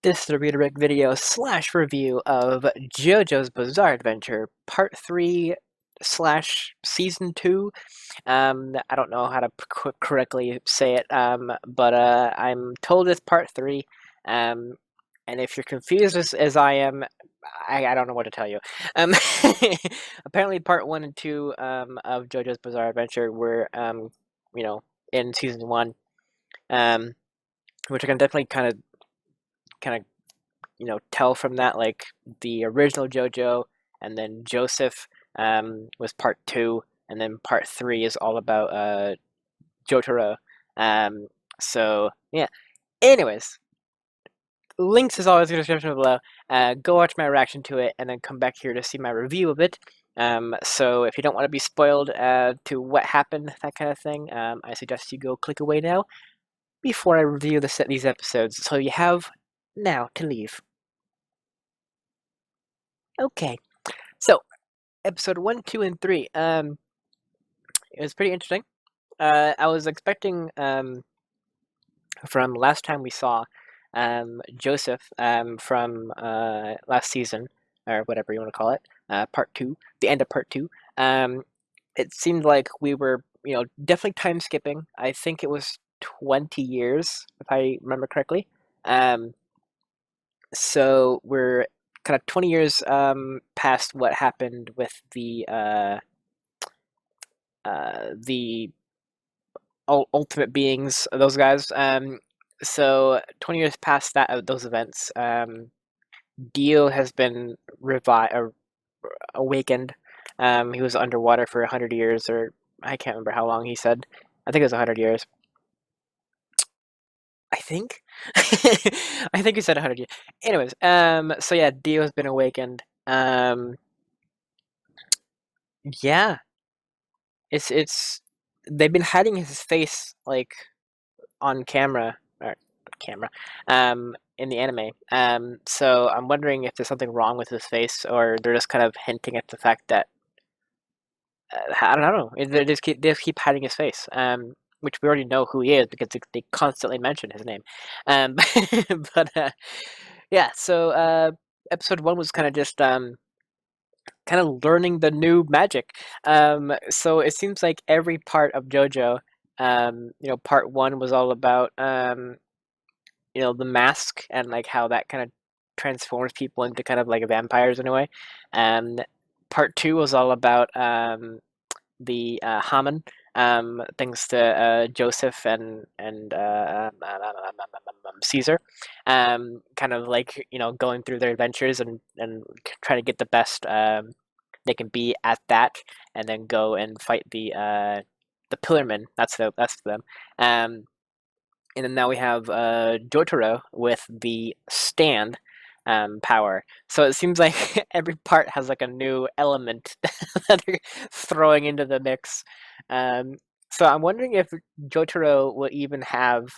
This is a redirect video / review of Jojo's Bizarre Adventure Part 3 / Season 2. I don't know how to correctly say it, but I'm told it's Part 3. And if you're confused as I am, I don't know what to tell you. Apparently, Part 1 and 2 of Jojo's Bizarre Adventure were, in Season 1, which I can definitely kind of tell from that, like the original JoJo, and then Joseph was part 2, and then part 3 is all about Jotaro. So yeah. Anyways, links is always in the description below. Go watch my reaction to it, and then come back here to see my review of it. So if you don't want to be spoiled to what happened, that kind of thing, I suggest you go click away now before I review these episodes. So you have now to leave. Okay. So, episode 1, 2, and 3. It was pretty interesting. I was expecting, from last time we saw Joseph from last season, or whatever you want to call it, part 2, the end of part 2. It seemed like we were, definitely time skipping. I think it was 20 years, if I remember correctly. So we're kind of 20 years past what happened with the ultimate beings, those guys. So 20 years past those events, Dio has been awakened. He was underwater for 100 years, or I can't remember how long he said. I think it was 100 years. I think. I think he said 100 years. Anyways, so yeah, Dio has been awakened. Yeah, it's they've been hiding his face like on camera, or camera, in the anime. So I'm wondering if there's something wrong with his face, or they're just kind of hinting at the fact that I don't know. They just keep hiding his face. Which we already know who he is because they constantly mention his name. But yeah. So episode 1 was kind of just kind of learning the new magic. So it seems like every part of JoJo, part 1 was all about the mask and like how that kind of transforms people into kind of like vampires in a way. And part 2 was all about the Haman, thanks to Joseph and Caesar, kind of like going through their adventures and trying to get the best they can be at that, and then go and fight the Pillarmen. That's them. And then now we have Jotaro with the stand power. So it seems like every part has like a new element that they're throwing into the mix. Um, so I'm wondering if Jotaro will even have.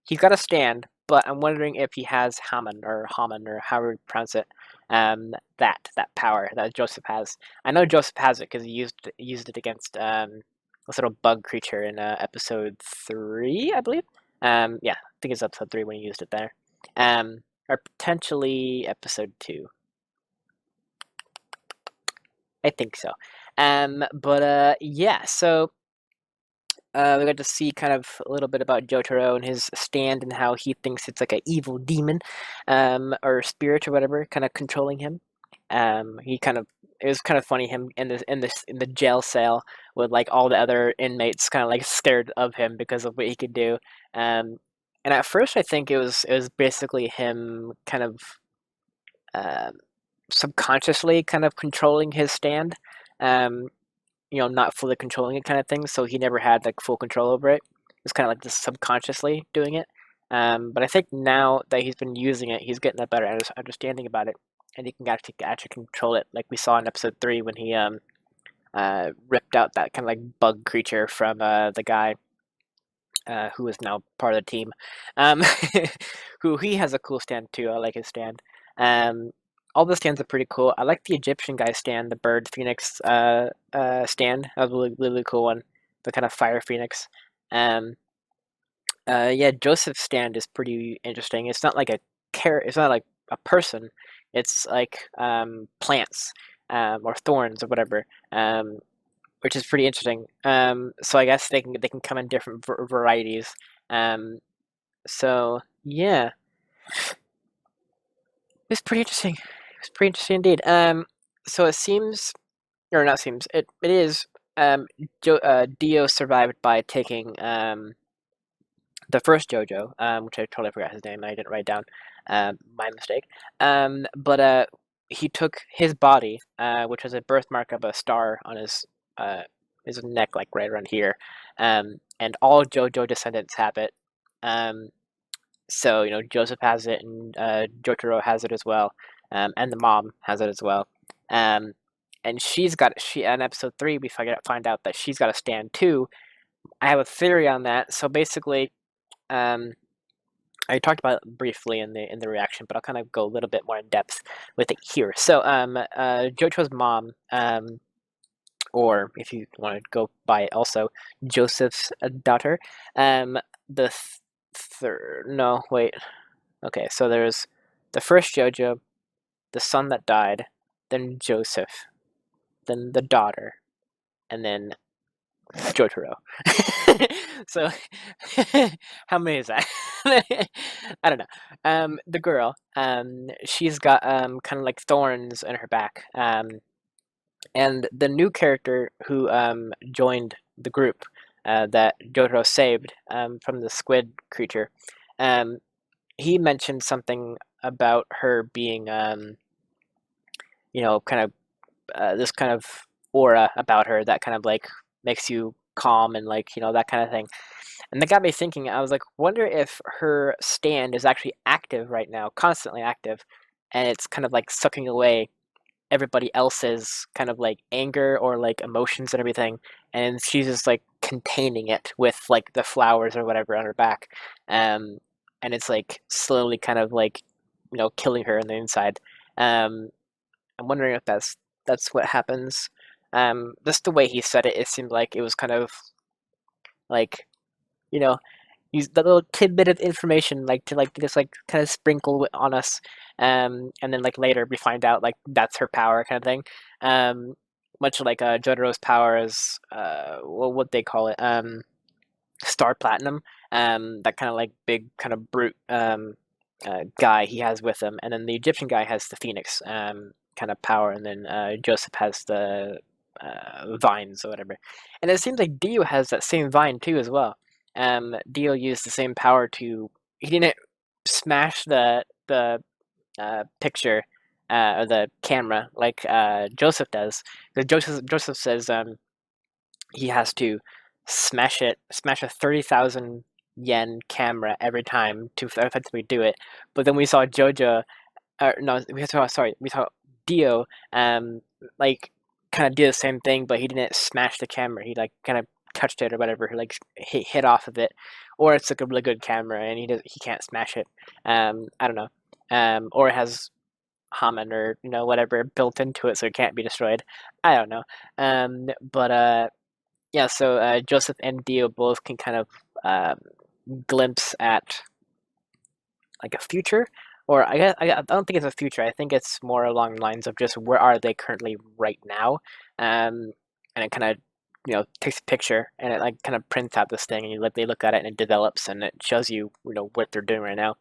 He's got a stand, but I'm wondering if he has Haman, or however you pronounce it. That power that Joseph has. I know Joseph has it because he used it against this little bug creature in episode 3, I believe. Yeah, I think it's episode 3 when he used it there. Or potentially episode 2. I think so. But yeah, so we got to see kind of a little bit about Jotaro and his stand, and how he thinks it's like an evil demon, or spirit or whatever, kind of controlling him. It was kind of funny, him in the jail cell with like all the other inmates kind of like scared of him because of what he could do. Um, and at first I think it was basically him kind of um subconsciously kind of controlling his stand. Um, not fully controlling it kind of thing. So he never had like full control over it. It's kind of like just subconsciously doing it. But I think now that he's been using it, he's getting a better understanding about it, and he can actually control it, like we saw in episode 3 when he ripped out that kind of like bug creature from the guy who is now part of the team. Um, who he has a cool stand too. I like his stand. Um, all the stands are pretty cool. I like the Egyptian guy stand, the bird phoenix stand. That was a really cool one. The kind of fire phoenix. Yeah, Joseph's stand is pretty interesting. It's not like a it's not like a person. It's like plants or thorns or whatever, which is pretty interesting. So I guess they can come in different varieties. Um, so yeah, it's pretty interesting. It's pretty interesting indeed. So it seems, or not seems, it is. Dio survived by taking the first Jojo, which I totally forgot his name. I didn't write down. My mistake. But he took his body, which was a birthmark of a star on his neck, like right around here. And all Jojo descendants have it. Um, so Joseph has it, and Jotaro has it as well, and the mom has it as well. Um, and she in episode 3 we find out that she's got a stand too. I have a theory on that. So basically, um, I talked about it briefly in the reaction, but I'll kind of go a little bit more in depth with it here. So Jotaro's mom, or if you want to go by it also, Joseph's daughter, the third. No, wait. Okay, so there's the first Jojo, the son that died, then Joseph, then the daughter, and then Jotaro. So, how many is that? I don't know. The girl, she's got kind of like thorns in her back. And the new character who joined the group that Jotaro saved from the squid creature, um, he mentioned something about her being, kind of this kind of aura about her that kind of like makes you calm and like that kind of thing. And that got me thinking. I was like, wonder if her stand is actually active right now, constantly active, and it's kind of like sucking away everybody else's kind of like anger or like emotions and everything, and she's just like containing it with like the flowers or whatever on her back, um, and it's like slowly kind of like killing her on the inside. Um, I'm wondering if that's what happens. Just the way he said it, it seemed like it was kind of like you know use that little tidbit of information like to like just like kind of sprinkle on us, and then like later we find out like that's her power kind of thing. um Much like Jotaro's power is what they call it, star platinum, that kind of like big kind of brute guy he has with him, and then the Egyptian guy has the phoenix kind of power, and then Joseph has the vines or whatever. And it seems like Dio has that same vine too as well. Dio used the same power to. He didn't smash the picture or the camera like Joseph does. Because Joseph says he has to smash a 30,000 yen camera every time to effectively do it. But then we saw Jojo, no, we saw Dio, like kind of did the same thing, but he didn't smash the camera. He like kind of touched it or whatever, like hit off of it, or it's like a really good camera and he can't smash it. I don't know, or it has Haman or whatever built into it, so it can't be destroyed. I don't know, but yeah. So Joseph and Dio both can kind of glimpse at like a future, or I don't think it's a future. I think it's more along the lines of just where are they currently right now, and it kind of takes a picture and it like kind of prints out this thing, and they look at it and it develops and it shows you what they're doing right now.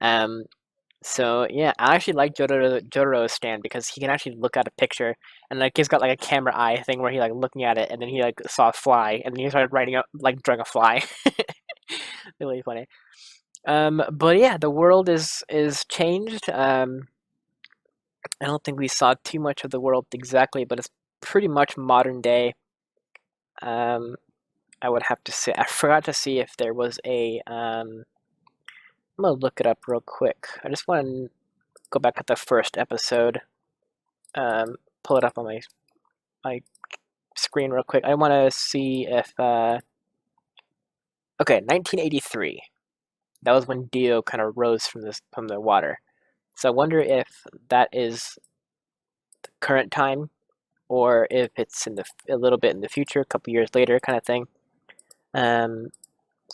Um, so yeah, I actually like Jotaro's stand because he can actually look at a picture and like he's got like a camera eye thing where he like looking at it and then he like saw a fly and then he started writing up like drawing a fly. Really funny. But yeah, the world is changed. I don't think we saw too much of the world exactly, but it's pretty much modern day. Um, I would have to say I forgot to see if there was a. I'm gonna look it up real quick. I just want to go back at the first episode. Pull it up on my screen real quick. I want to see if. Okay, 1983. That was when Dio kind of rose from the water. So I wonder if that is the current time, or if it's in a little bit in the future, a couple years later, kind of thing. So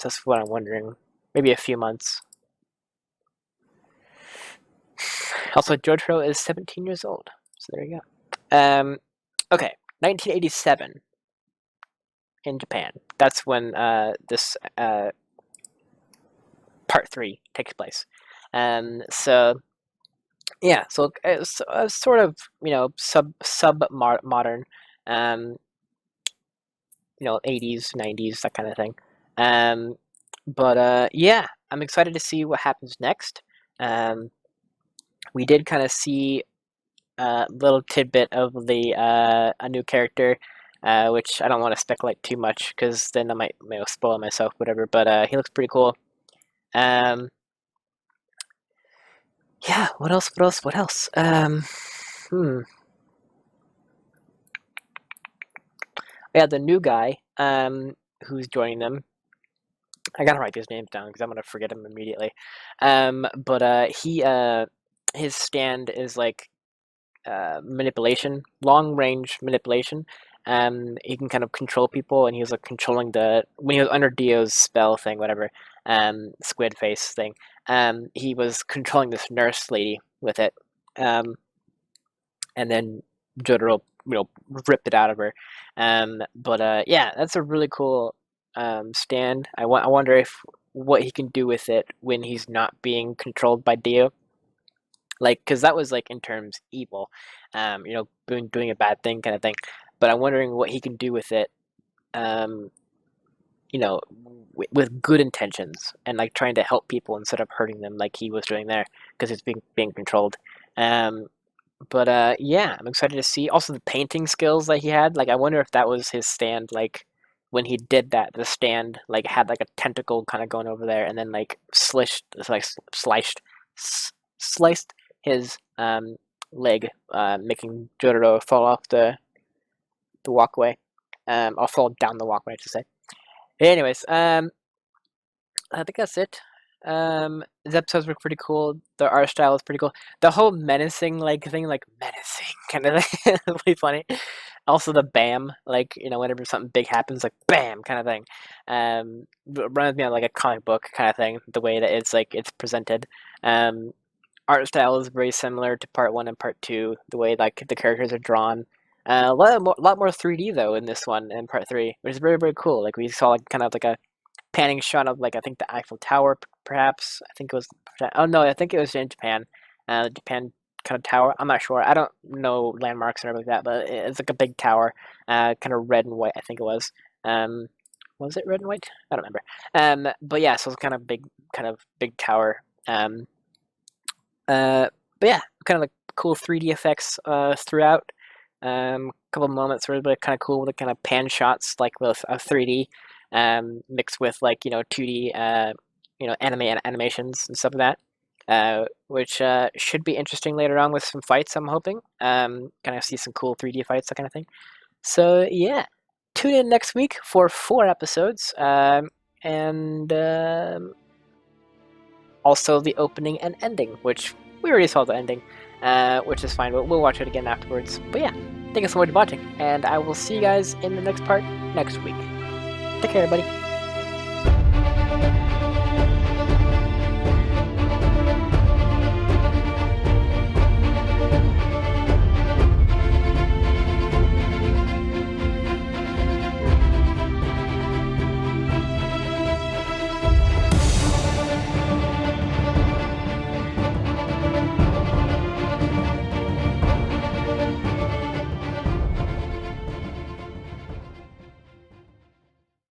that's what I'm wondering. Maybe a few months. Also, Jojo is 17 years old. So there you go. Okay, 1987 in Japan. That's when this part 3 takes place. So yeah, so it's sort of, you know, sub modern, 80s, 90s, that kind of thing. But yeah, I'm excited to see what happens next. We did kind of see a little tidbit of a new character, which I don't want to speculate too much because then I might spoil myself, whatever. But he looks pretty cool. Yeah. What else? What else? What else? Yeah, the new guy. Who's joining them? I gotta write these names down because I'm gonna forget them immediately. But his stand is like manipulation, long range manipulation. He can kind of control people, and he was like controlling when he was under Dio's spell thing, whatever, squid face thing. He was controlling this nurse lady with it, and then Jotaro, ripped it out of her. But yeah, that's a really cool stand. I wonder if what he can do with it when he's not being controlled by Dio. Like, because that was like in terms evil, doing a bad thing kind of thing. But I'm wondering what he can do with it, um, with good intentions and like trying to help people instead of hurting them, like he was doing there, because it's being controlled. But yeah, I'm excited to see also the painting skills that he had. Like, I wonder if that was his stand. Like, when he did that, the stand like had like a tentacle kind of going over there, and then like sliced his leg, making Jotaro fall off the walkway. I'll fall down the walkway, I should say. Anyways, I think that's it. The episodes were pretty cool. The art style is pretty cool. The whole menacing menacing kind of thing is really funny. Also the bam, like, whenever something big happens, like bam kind of thing. Reminds me of like a comic book kind of thing. The way that it's presented. Art style is very similar to part 1 and part 2. The way like the characters are drawn. A lot more 3D though in this one and part 3, which is very, very cool. Like, we saw like kind of like a panning shot of like, I think, the Eiffel Tower, perhaps. I think it was. Oh no, I think it was in Japan. Japan kind of tower. I'm not sure. I don't know landmarks and everything like that, but it's like a big tower, kind of red and white. I think it was. Was it red and white? I don't remember. But yeah, so it's kind of big tower. But yeah, kind of like cool 3D effects throughout. A couple of moments were really kind of cool with the kind of pan shots, like with 3D, mixed with like 2D, animations and stuff like that, which should be interesting later on with some fights. I'm hoping, kind of see some cool 3D fights, that kind of thing. So yeah, tune in next week for 4 episodes, and also the opening and ending, which we already saw the ending, which is fine, but we'll watch it again afterwards. But yeah, thank you so much for watching, and I will see you guys in the next part next week. Take care, everybody.